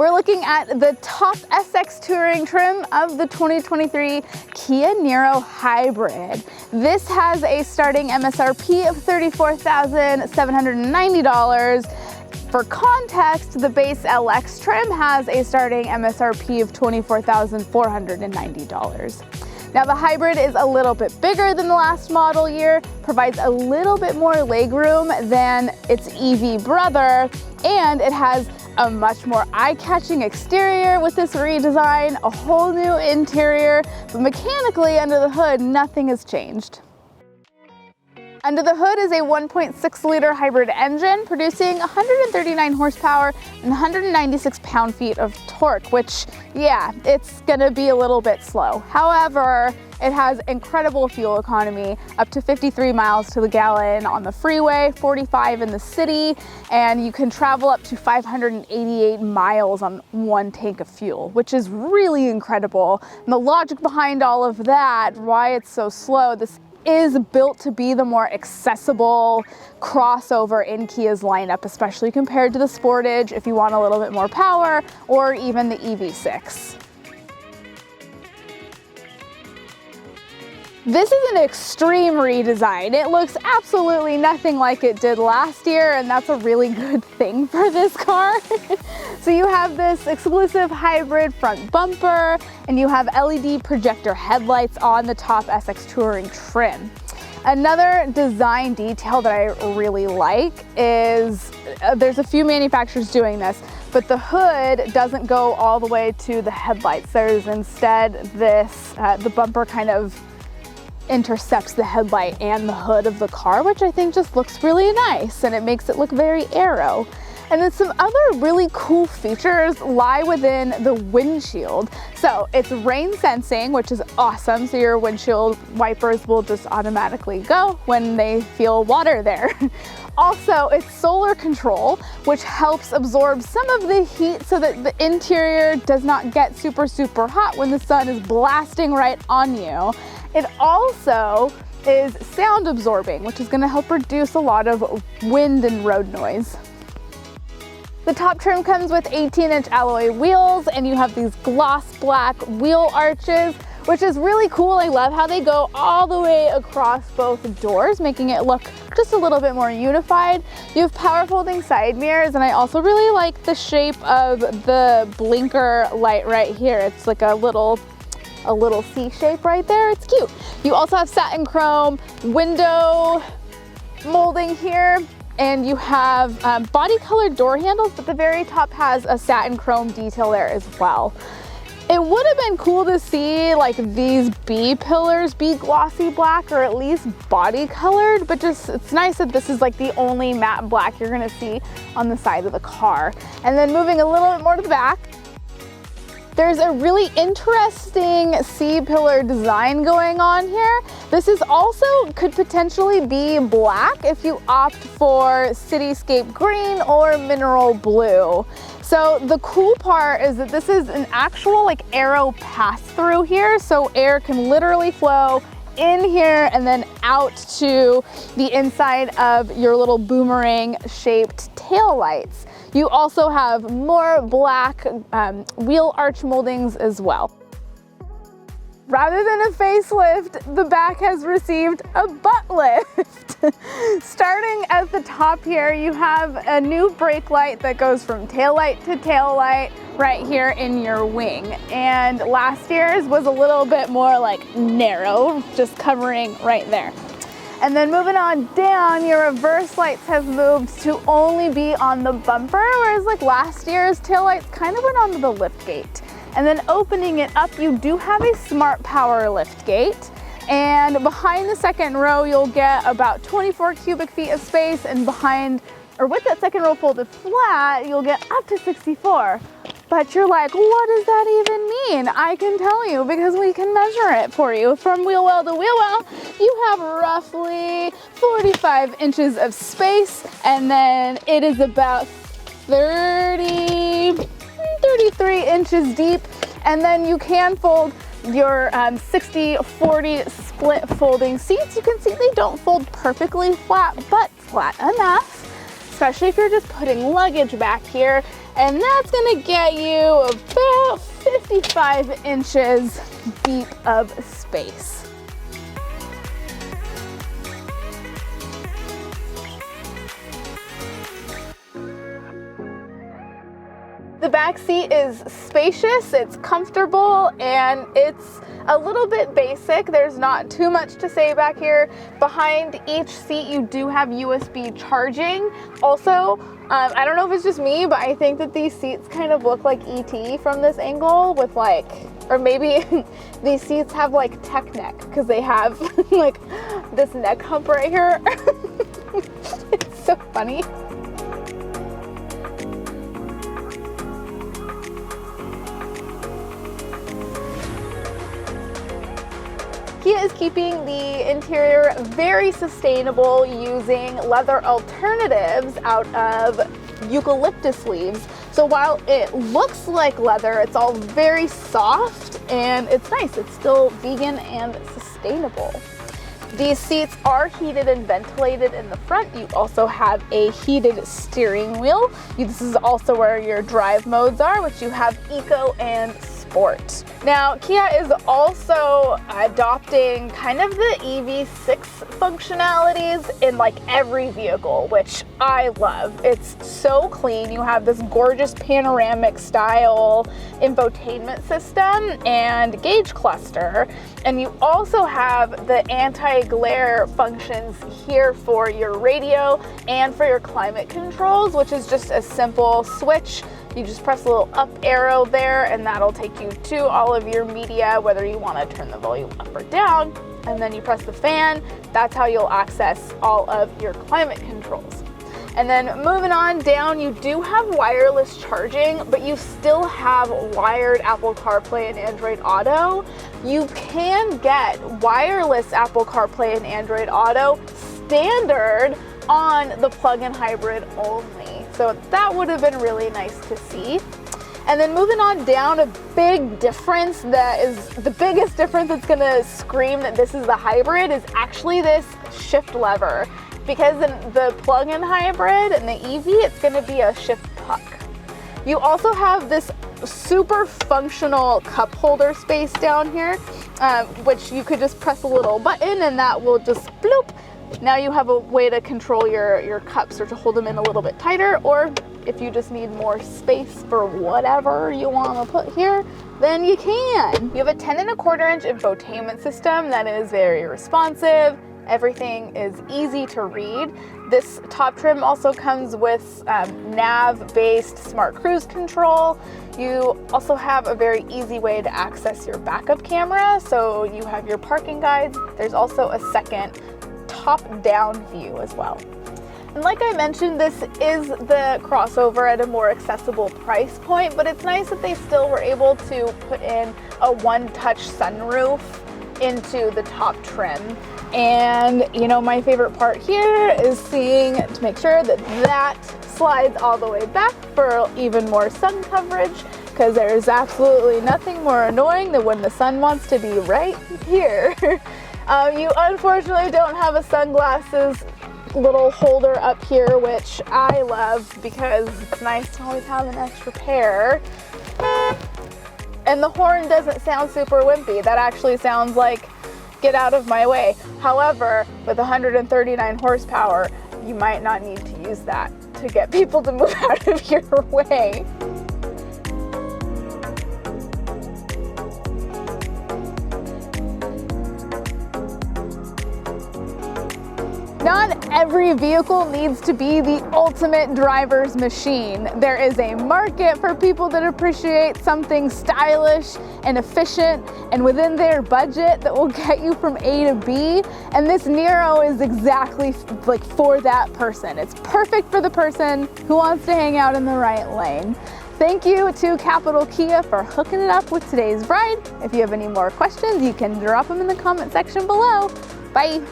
We're looking at the top SX Touring trim of the 2023 Kia Niro Hybrid. This has a starting MSRP of $34,790. For context, the base LX trim has a starting MSRP of $24,490. Now the hybrid is a little bit bigger than the last model year, provides a little bit more legroom than its EV brother, and it has a much more eye-catching exterior with this redesign, a whole new interior, but mechanically under the hood, nothing has changed. Under the hood is a 1.6-liter hybrid engine producing 139 horsepower and 196 pound-feet of torque, which, yeah, it's gonna be a little bit slow. However, it has incredible fuel economy, up to 53 miles to the gallon on the freeway, 45 in the city, and you can travel up to 588 miles on one tank of fuel, which is really incredible. And the logic behind all of that, why it's so slow, this is built to be the more accessible crossover in Kia's lineup, especially compared to the Sportage if you want a little bit more power, or even the EV6. This is an extreme redesign. It looks absolutely nothing like it did last year, and that's a really good thing for this car. So you have this exclusive hybrid front bumper, and you have LED projector headlights on the top SX Touring trim. Another design detail that I really like is, there's a few manufacturers doing this, but the hood doesn't go all the way to the headlights. There's instead this, the bumper kind of intercepts the headlight and the hood of the car, which I think just looks really nice, and it makes it look very aero. And then some other really cool features lie within the windshield. So it's rain sensing, which is awesome. So your windshield wipers will just automatically go when they feel water there. Also, it's solar control, which helps absorb some of the heat so that the interior does not get super hot when the sun is blasting right on you. It also is sound absorbing, which is going to help reduce a lot of wind and road noise. The top trim comes with 18-inch alloy wheels, and you have these gloss black wheel arches, which is really cool. I love how they go all the way across both doors, making it look just a little bit more unified. You have power folding side mirrors, and I also really like the shape of the blinker light right here. It's like a little C shape right there. It's cute. You also have satin chrome window molding here, and you have body colored door handles, but the very top has a satin chrome detail there as well. It would have been cool to see like these B pillars be glossy black or at least body colored, but just it's nice that this is like the only matte black you're gonna see on the side of the car. And then moving a little bit more to the back, there's a really interesting C-pillar design going on here. This is also could potentially be black if you opt for cityscape green or mineral blue. So the cool part is that this is an actual like aero pass-through here, so air can literally flow in here and then out to the inside of your little boomerang shaped tail lights. You also have more black wheel arch moldings as well. Rather than a facelift, the back has received a butt lift. Starting at the top here, you have a new brake light that goes from tail light to tail light right here in your wing. And last year's was a little bit more like narrow, just covering right there. And then moving on down, your reverse lights have moved to only be on the bumper, whereas like last year's taillights kind of went onto the lift gate. And then opening it up, you do have a smart power lift gate. And behind the second row, you'll get about 24 cubic feet of space, and behind, or with that second row folded flat, you'll get up to 64. But you're like, what does that even mean? I can tell you because we can measure it for you. From wheel well to wheel well, you have roughly 45 inches of space, and then it is about 33 inches deep, and then you can fold your 60-40 split folding seats. You can see they don't fold perfectly flat, but flat enough. especially if you're just putting luggage back here, and that's gonna get you about 55 inches deep of space. The back seat is spacious, it's comfortable, and it's a little bit basic. There's not too much to say back here. Behind each seat you do have USB charging. Also, I don't know if it's just me, but I think that these seats kind of look like ET from this angle with like, or maybe these seats have like tech neck because they have like this neck hump right here. It's so funny. Kia is keeping the interior very sustainable using leather alternatives out of eucalyptus leaves. So while it looks like leather, it's all very soft and it's nice. It's still vegan and sustainable. These seats are heated and ventilated in the front. You also have a heated steering wheel. This is also where your drive modes are, which you have Eco and Sport. Now, Kia is also adopting kind of the EV6 functionalities in like every vehicle, which I love. It's so clean. You have this gorgeous panoramic style infotainment system and gauge cluster. And you also have the anti-glare functions here for your radio and for your climate controls, which is just a simple switch. You just press a little up arrow there and that'll take you to all of your media, whether you want to turn the volume up or down. And then you press the fan. That's how you'll access all of your climate controls. And then moving on down, you do have wireless charging, but you still have wired Apple CarPlay and Android Auto. You can get wireless Apple CarPlay and Android Auto standard on the plug-in hybrid only. So that would have been really nice to see. And then moving on down, a big difference that is the biggest difference that's gonna scream that this is the hybrid is actually this shift lever. Because in the plug-in hybrid and the EV, it's gonna be a shift puck. You also have this super functional cup holder space down here, which you could just press a little button and that will just bloop. Now you have a way to control your cups or to hold them in a little bit tighter, or if you just need more space for whatever you want to put here, then you can. You have a 10.25-inch infotainment system that is very responsive. Everything is easy to read. This top trim also comes with nav-based smart cruise control. You also have a very easy way to access your backup camera. So you have your parking guides. There's also a second top-down view as well. And like I mentioned, this is the crossover at a more accessible price point, but it's nice that they still were able to put in a one-touch sunroof into the top trim. And you know, my favorite part here is seeing to make sure that that slides all the way back for even more sun coverage, because there's absolutely nothing more annoying than when the sun wants to be right here. You unfortunately don't have a sunglasses little holder up here, which I love because it's nice to always have an extra pair. And the horn doesn't sound super wimpy. That actually sounds like get out of my way. However, with 139 horsepower, you might not need to use that to get people to move out of your way. Not every vehicle needs to be the ultimate driver's machine. There is a market for people that appreciate something stylish and efficient and within their budget that will get you from A to B. And this Niro is exactly like for that person. It's perfect for the person who wants to hang out in the right lane. Thank you to Capital Kia for hooking it up with today's ride. If you have any more questions, you can drop them in the comment section below. Bye.